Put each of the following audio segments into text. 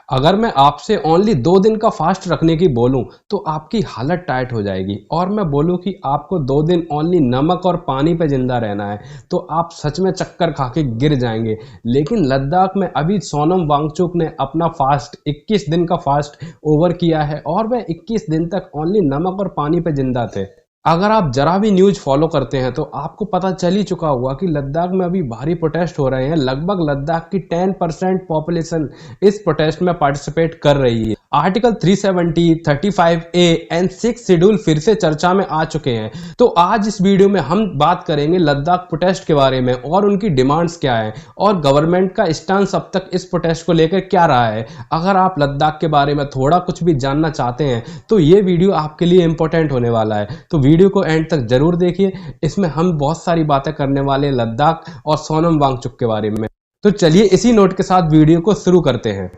अगर मैं आपसे ओनली 2 दिन का फास्ट रखने की बोलूं तो आपकी हालत टाइट हो जाएगी, और मैं बोलूं कि आपको 2 दिन ओनली नमक और पानी पे जिंदा रहना है तो आप सच में चक्कर खा के गिर जाएंगे। लेकिन लद्दाख में अभी सोनम वांगचुक ने अपना फास्ट 21 दिन का फास्ट ओवर किया है और वह 21 दिन तक ओनली नमक और पानी पे जिंदा थे। अगर आप जरा भी न्यूज फॉलो करते हैं तो आपको पता चल ही चुका होगा कि लद्दाख में अभी भारी प्रोटेस्ट हो रहे हैं। लगभग लद्दाख की 10% पॉपुलेशन इस प्रोटेस्ट में पार्टिसिपेट कर रही है। आर्टिकल 370, 35A एंड 6 शेड्यूल फिर से चर्चा में आ चुके हैं। तो आज इस वीडियो में हम बात करेंगे लद्दाख प्रोटेस्ट के बारे में और उनकी डिमांड्स क्या है और गवर्नमेंट का स्टांस अब तक इस प्रोटेस्ट को लेकर क्या रहा है। अगर आप लद्दाख के बारे में थोड़ा कुछ भी जानना चाहते हैं तो ये वीडियो आपके लिए इंपॉर्टेंट होने वाला है, तो वीडियो को एंड तक जरूर देखिए। इसमें हम बहुत सारी बातें करने वाले हैं लद्दाख और सोनम वांगचुक के बारे में। तो चलिए इसी नोट के साथ वीडियो को शुरू करते हैं।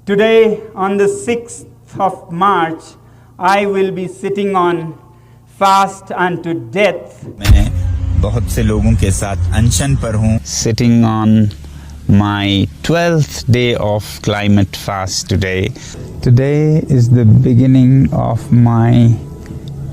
Today, on the 6th of March, I will be sitting on fast unto death. मैं बहुत से लोगों के साथ अनशन पर हूँ। Sitting on my 12th day of climate fast today. Today is the beginning of my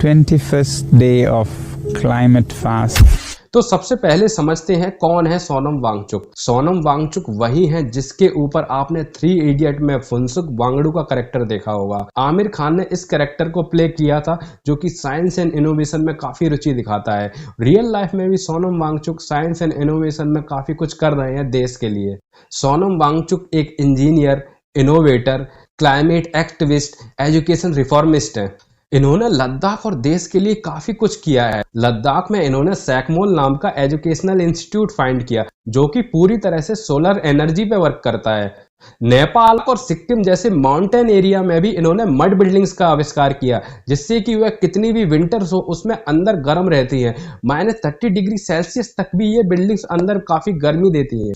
21st day of climate fast. तो सबसे पहले समझते हैं कौन है सोनम वांगचुक। सोनम वांगचुक वही हैं जिसके ऊपर आपने 3 इडियट में फुनसुक वांगडू का कैरेक्टर देखा होगा। आमिर खान ने इस कैरेक्टर को प्ले किया था, जो कि साइंस एंड इनोवेशन में काफी रुचि दिखाता है। रियल लाइफ में भी Sonam Wangchuk science and innovation में काफी कुछ कर रहे हैं देश के लिए। सोनम वांगचुक एक engineer, innovator, climate activist, education reformist है। इन्होंने लद्दाख और देश के लिए काफी कुछ किया है। लद्दाख में इन्होंने सैकमोल नाम का एजुकेशनल इंस्टीट्यूट फाइंड किया, जो कि पूरी तरह से सोलर एनर्जी पे वर्क करता है। नेपाल और सिक्किम जैसे माउंटेन एरिया में भी इन्होंने मड बिल्डिंग्स का आविष्कार किया, जिससे कि वह कितनी भी विंटर्स हो उसमें अंदर गर्म रहती है। -30 डिग्री सेल्सियस तक भी ये बिल्डिंग्स अंदर काफी गर्मी देती है।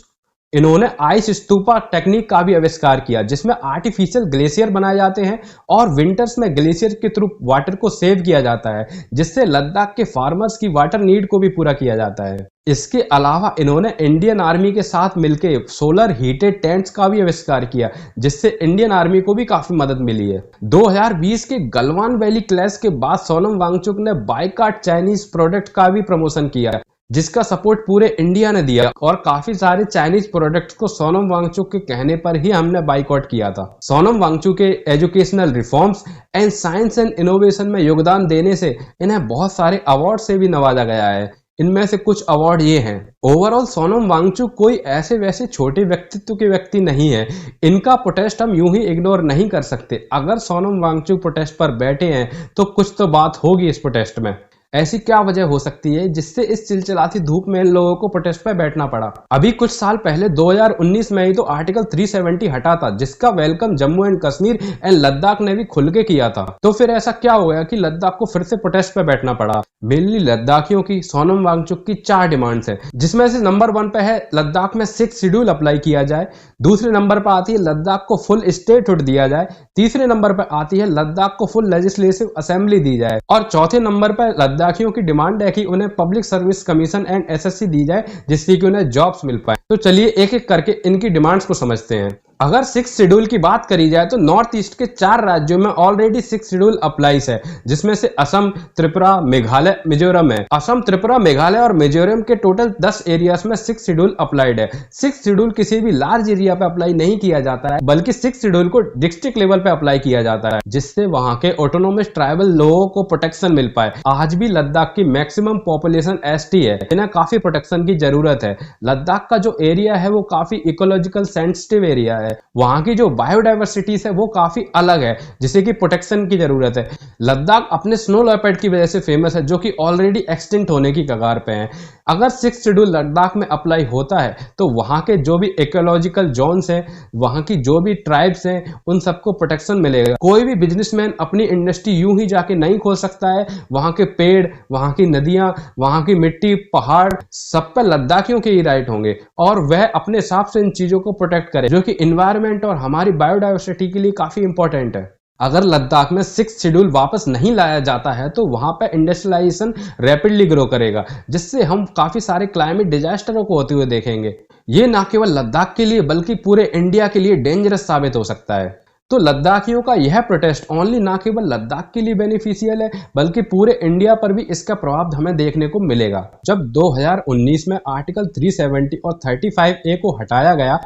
इन्होंने आइस स्तूपा टेक्निक का भी आविष्कार किया, जिसमें आर्टिफिशियल ग्लेशियर बनाए जाते हैं और विंटर्स में ग्लेशियर के थ्रू वाटर को सेव किया जाता है, जिससे लद्दाख के फार्मर्स की वाटर नीड को भी पूरा किया जाता है। इसके अलावा इन्होंने इंडियन आर्मी के साथ मिलकर सोलर हीटेड टेंट्स का भी आविष्कार किया, जिससे इंडियन आर्मी को भी काफी मदद मिली है। 2020 के गलवान वैली क्लैश के बाद सोनम वांगचुक ने बायकॉट चाइनीज प्रोडक्ट का भी प्रमोशन किया, जिसका सपोर्ट पूरे इंडिया ने दिया और काफी सारे चाइनीज प्रोडक्ट्स को सोनम वांगचुक के कहने पर ही हमने बाइकआउट किया था। सोनम वांगचुक के educational reforms and science and innovation में योगदान देने से इन्हें बहुत सारे अवार्ड से भी नवाजा गया है। इनमें से कुछ अवार्ड ये हैं। ओवरऑल सोनम वांगचुक कोई ऐसे वैसे छोटे व्यक्तित्व के व्यक्ति नहीं है। इनका प्रोटेस्ट हम यूं ही इग्नोर नहीं कर सकते। अगर सोनम वांगचुक प्रोटेस्ट पर बैठे हैं तो कुछ तो बात होगी इस प्रोटेस्ट में। ऐसी क्या वजह हो सकती है जिससे इस चिलचिलाती धूप में इन लोगों को प्रोटेस्ट पे बैठना पड़ा। अभी कुछ साल पहले 2019 में ही तो आर्टिकल 370 हटा था, जिसका welcome Jammu and Kashmir and Ladakh ने भी खुल के किया था। तो फिर ऐसा क्या हो गया कि लद्दाख को फिर से प्रोटेस्ट पे बैठना पड़ा। मेनली लद्दाखियों की सोनम वांगचुक की 4 डिमांड्स है, जिसमें से नंबर 1 पे है लद्दाख में 6 शेड्यूल अप्लाई किया जाए। दूसरे नंबर पर आती है लद्दाख को फुल स्टेटहुड दिया जाए। तीसरे नंबर पर आती है लद्दाख को फुल लेजिस्लेटिव असेंबली दी जाए। और चौथे नंबर पर लद्दाखियों की डिमांड है कि उन्हें public service commission and SSC दी जाए, जिससे कि उन्हें जॉब्स मिल पाए। तो चलिए एक एक करके इनकी डिमांड्स को समझते हैं। अगर 6 शेड्यूल की बात करी जाए तो नॉर्थ ईस्ट के 4 राज्यों में ऑलरेडी 6 शेड्यूल अप्लाईज है, जिसमें से असम, त्रिपुरा, मेघालय, मिजोरम है। असम, त्रिपुरा, मेघालय और मिजोरम के टोटल 10 एरियाज में 6 शेड्यूल अप्लाइड है। 6 शेड्यूल किसी भी लार्ज एरिया पे अप्लाई नहीं किया जाता है, बल्कि 6 शेड्यूल को डिस्ट्रिक्ट लेवल पे अप्लाई किया जाता है, जिससे वहां के ऑटोनोमस ट्राइबल लोगों को प्रोटेक्शन मिल पाए। आज भी लद्दाख की मैक्सिमम पॉपुलेशन ST है, इन्हें काफी प्रोटेक्शन की जरूरत है। लद्दाख का जो एरिया है वो काफी इकोलॉजिकल सेंसिटिव एरिया है। वहां की जो बायोडाइवर्सिटी है वो काफी अलग है, जिसे कि प्रोटेक्शन की जरूरत है। लद्दाख अपने स्नो लेपर्ड की वजह से फेमस है, जो कि ऑलरेडी एक्सटिंक्ट होने की कगार पे है। अगर 6 शेड्यूल लद्दाख में अप्लाई होता है तो वहां के जो भी इकोलॉजिकल जोन्स हैं, वहां की जो भी ट्राइब्स हैं, उन सबको प्रोटेक्शन मिलेगा। कोई भी बिजनेसमैन अपनी इंडस्ट्री यूं ही जाके नहीं खोल सकता है। वहां के पेड़, वहां की नदियां, वहां की मिट्टी, पहाड़, सब पे लद्दाखियों के ही राइट होंगे और वह अपने हिसाब से इन चीजों को प्रोटेक्ट करे, जो कि इन्वायरमेंट और हमारी बायोडाइवर्सिटी के लिए काफी इंपॉर्टेंट है। अगर लद्दाख में 6th शेड्यूल वापस नहीं लाया जाता है तो वहां पर इंडस्ट्रियलाइजेशन रैपिडली ग्रो करेगा, जिससे हम काफी सारे क्लाइमेट डिजास्टरों को होते हुए देखेंगे। ये ना केवल लद्दाख के लिए बल्कि पूरे इंडिया के लिए डेंजरस साबित हो सकता है। तो लद्दाखियों का यह प्रोटेस्ट ओनली ना केवल लद्दाख के लिए बेनिफिशियल है बल्कि पूरे इंडिया पर भी इसका प्रभाव हमें देखने को मिलेगा। जब 2019 में आर्टिकल 370 और 35A को हटाया गया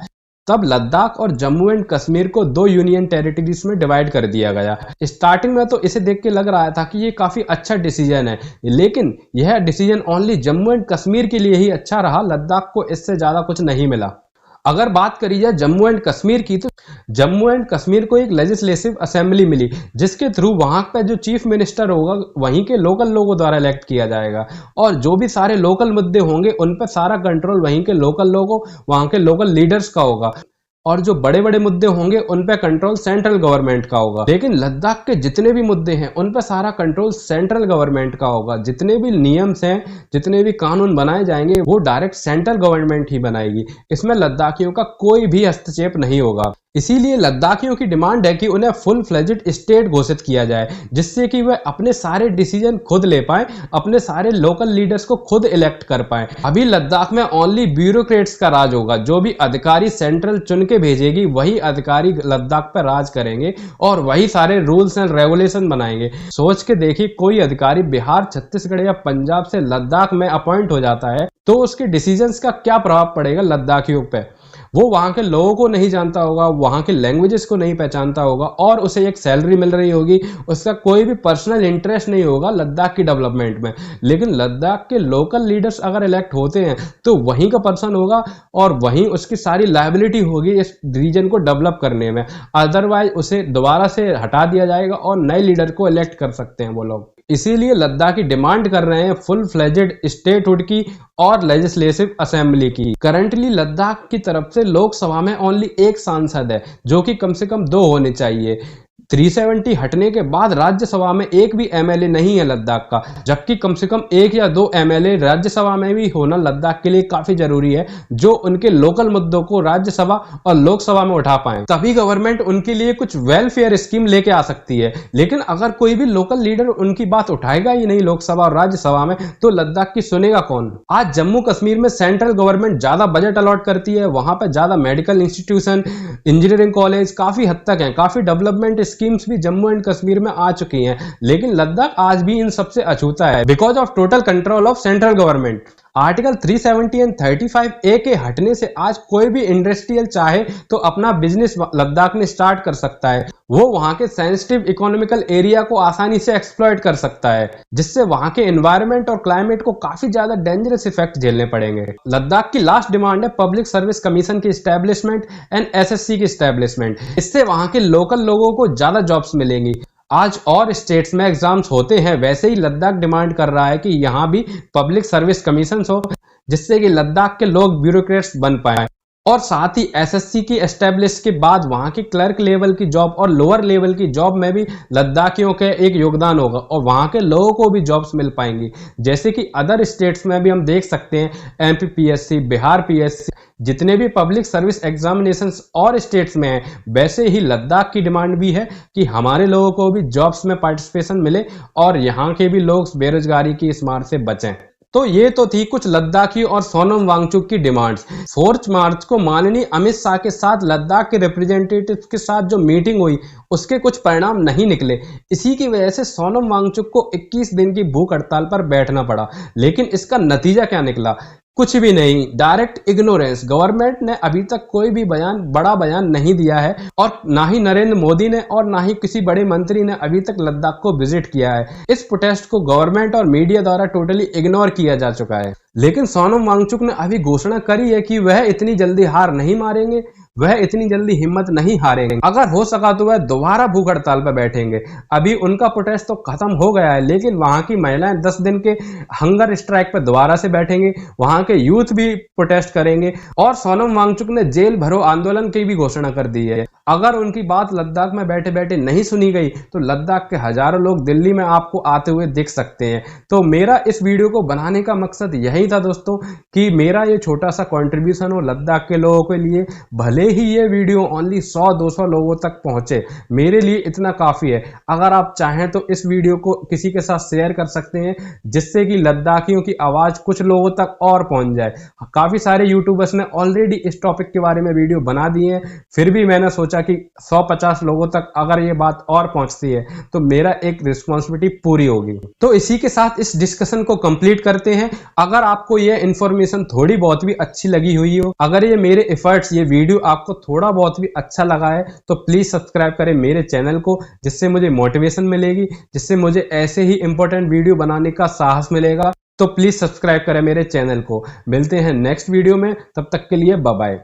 तब लद्दाख और जम्मू एंड कश्मीर को 2 यूनियन टेरिटरीज में डिवाइड कर दिया गया। स्टार्टिंग में तो इसे देख के लग रहा था कि ये काफी अच्छा डिसीजन है, लेकिन यह decision only Jammu and Kashmir के लिए ही अच्छा रहा, लद्दाख को इससे ज्यादा कुछ नहीं मिला। अगर बात करी जाए जम्मू एंड कश्मीर की तो जम्मू एंड कश्मीर को एक लेजिस्लेटिव असेंबली मिली जिसके थ्रू वहां पर जो चीफ मिनिस्टर होगा वहीं के लोकल लोगों द्वारा इलेक्ट किया जाएगा और जो भी सारे लोकल मुद्दे होंगे उन पर सारा कंट्रोल वहीं के लोकल लोगों वहां के लोकल लीडर्स का होगा और जो बड़े बड़े मुद्दे होंगे उन पे कंट्रोल सेंट्रल गवर्नमेंट का होगा। लेकिन लद्दाख के जितने भी मुद्दे हैं उन पे सारा कंट्रोल सेंट्रल गवर्नमेंट का होगा। जितने भी नियम्स हैं, जितने भी कानून बनाए जाएंगे वो डायरेक्ट सेंट्रल गवर्नमेंट ही बनाएगी। इसमें लद्दाखियों का कोई भी हस्तक्षेप नहीं होगा। इसीलिए लद्दाखियों की डिमांड है कि उन्हें फुल फ्लेजेड स्टेट घोषित किया जाए जिससे कि वे अपने सारे डिसीजन खुद ले पाए, अपने सारे लोकल लीडर्स को खुद इलेक्ट कर पाए। अभी लद्दाख में ओनली ब्यूरोक्रेट्स का राज होगा। जो भी अधिकारी सेंट्रल चुन के भेजेगी वही अधिकारी लद्दाख पर राज करेंगे और वही सारे रूल्स एंड रेगुलेशन बनाएंगे। सोच के देखिए, कोई अधिकारी बिहार, छत्तीसगढ़ या पंजाब से लद्दाख में अपॉइंट हो जाता है तो उसके डिसीजंस का क्या प्रभाव पड़ेगा लद्दाखियों पे। वो वहां के लोगों को नहीं जानता होगा, वहां के लैंग्वेजेस को नहीं पहचानता होगा और उसे एक सैलरी मिल रही होगी, उसका कोई भी पर्सनल इंटरेस्ट नहीं होगा लद्दाख की डेवलपमेंट में। लेकिन लद्दाख के लोकल लीडर्स अगर इलेक्ट होते हैं तो वहीं का पर्सन होगा और वहीं उसकी सारी लायबिलिटी होगी इस रीजन को डेवलप करने में। अदरवाइज उसे दोबारा से हटा दिया जाएगा और नए लीडर को इलेक्ट कर सकते हैं वो लोग। इसीलिए लद्दाख की डिमांड कर रहे हैं फुल फ्लेजेड स्टेटहुड की और लेजिस्लेटिव असेंबली की। करंटली लद्दाख की तरफ से लोकसभा में ओनली एक सांसद है जो कि कम से कम 2 होने चाहिए। 370 हटने के बाद राज्यसभा में एक भी एमएलए नहीं है लद्दाख का, जबकि कम से कम 1 या 2 एमएलए राज्यसभा में भी होना लद्दाख के लिए काफी जरूरी है जो उनके लोकल मुद्दों को राज्यसभा और लोकसभा में उठा पाए। तभी गवर्नमेंट उनके लिए कुछ वेलफेयर स्कीम लेके आ सकती है। लेकिन अगर कोई भी लोकल लीडर उनकी बात उठाएगा ही नहीं लोकसभा और राज्यसभा में तो लद्दाख की सुनेगा कौन। आज जम्मू कश्मीर में सेंट्रल गवर्नमेंट ज्यादा बजट अलॉट करती है, वहां पर ज्यादा मेडिकल इंस्टीट्यूशन, इंजीनियरिंग कॉलेज काफी हद तक है, काफी डेवलपमेंट स्कीम्स भी जम्मू एंड कश्मीर में आ चुकी हैं। लेकिन लद्दाख आज भी इन सबसे अछूता है because of total control of central government. Article 370 and 35A के हटने से आज कोई भी इंडस्ट्रियल चाहे तो अपना बिजनेस लद्दाख में स्टार्ट कर सकता है। वो वहां के सेंसिटिव इकोनॉमिकल एरिया को आसानी से एक्सप्लॉइट कर सकता है जिससे वहां के एनवायरनमेंट और क्लाइमेट को काफी ज्यादा डेंजरस इफेक्ट झेलने पड़ेंगे। लद्दाख की लास्ट डिमांड है पब्लिक सर्विस कमीशन की स्टैब्लिशमेंट एंड SSC की स्टैब्लिशमेंट। इससे वहां के लोकल लोगों को ज्यादा जॉब्स मिलेंगी। आज और स्टेट्स में एग्जाम्स होते हैं, वैसे ही लद्दाख डिमांड कर रहा है कि यहाँ भी पब्लिक सर्विस कमीशन हो जिससे कि लद्दाख के लोग ब्यूरोक्रेट्स बन पाए और साथ ही SSC की एस्टेब्लिश के बाद वहां की क्लर्क लेवल की जॉब और लोअर लेवल की जॉब में भी लद्दाखियों के एक योगदान होगा और वहां के लोगों को भी जॉब्स मिल पाएंगी। जैसे कि अदर स्टेट्स में भी हम देख सकते हैं MP PSC, बिहार PSC, जितने भी पब्लिक सर्विस एग्जामिनेशंस और स्टेट्स में हैं, वैसे ही लद्दाख की डिमांड भी है कि हमारे लोगों को भी जॉब्स में पार्टिसिपेशन मिले और यहाँ के भी लोग बेरोजगारी की इस मार से बचें। तो ये तो थी कुछ लद्दाखी और सोनम वांगचुक की डिमांड्स। 4 मार्च को माननीय अमित शाह के साथ लद्दाख के रिप्रेजेंटेटिव्स के साथ जो मीटिंग हुई उसके कुछ परिणाम नहीं निकले। इसी की वजह से सोनम वांगचुक को 21 दिन की भूख हड़ताल पर बैठना पड़ा। लेकिन इसका नतीजा क्या निकला? कुछ भी नहीं, डायरेक्ट इग्नोरेंस। गवर्नमेंट ने अभी तक कोई भी बड़ा बयान नहीं दिया है और ना ही नरेंद्र मोदी ने और ना ही किसी बड़े मंत्री ने अभी तक लद्दाख को विजिट किया है। इस प्रोटेस्ट को गवर्नमेंट और मीडिया द्वारा टोटली इग्नोर किया जा चुका है। लेकिन सोनम वांगचुक ने अभी घोषणा करी है कि वह इतनी जल्दी हार नहीं मारेंगे, वह इतनी जल्दी हिम्मत नहीं हारेंगे। अगर हो सका तो वह दोबारा भूख हड़ताल पर बैठेंगे। अभी उनका प्रोटेस्ट तो खत्म हो गया है, लेकिन वहां की महिलाएं 10 दिन के हंगर स्ट्राइक पर दोबारा से बैठेंगे, वहां के यूथ भी प्रोटेस्ट करेंगे और सोनम वांगचुक ने जेल भरो आंदोलन की भी घोषणा कर दी है। अगर उनकी बात लद्दाख में बैठे बैठे नहीं सुनी गई तो लद्दाख के हजारों लोग दिल्ली में आपको आते हुए दिख सकते हैं। तो मेरा इस वीडियो को बनाने का मकसद यही था दोस्तों कि मेरा ये छोटा सा कंट्रीब्यूशन हो लद्दाख के लोगों के लिए। भले ही ये वीडियो ओनली 100-200 लोगों तक पहुंचे, मेरे लिए इतना काफी है। अगर आप चाहें तो इस वीडियो को किसी के साथ शेयर कर सकते हैं जिससे कि लद्दाखियों की आवाज कुछ लोगों तक और पहुंच जाए। काफी सारे यूट्यूबर्स ने ऑलरेडी इस टॉपिक के बारे में वीडियो बना दिए हैं, फिर भी मैंने सोचा कि 100-50 लोगों तक अगर ये बात और पहुंचती है तो मेरा एक रिस्पॉन्सिबिलिटी पूरी होगी। तो इसी के साथ इस डिस्कशन को कंप्लीट करते हैं। अगर आपको ये इंफॉर्मेशन थोड़ी बहुत भी अच्छी लगी हुई हो, अगर ये मेरे एफर्ट्स, ये वीडियो आपको थोड़ा बहुत भी अच्छा लगा है तो प्लीज सब्सक्राइब करें मेरे चैनल को, जिससे मुझे मोटिवेशन मिलेगी, जिससे मुझे ऐसे ही इंपॉर्टेंट वीडियो बनाने का साहस मिलेगा। तो प्लीज सब्सक्राइब करें मेरे चैनल को। मिलते हैं नेक्स्ट वीडियो में, तब तक के लिए बाय बाय।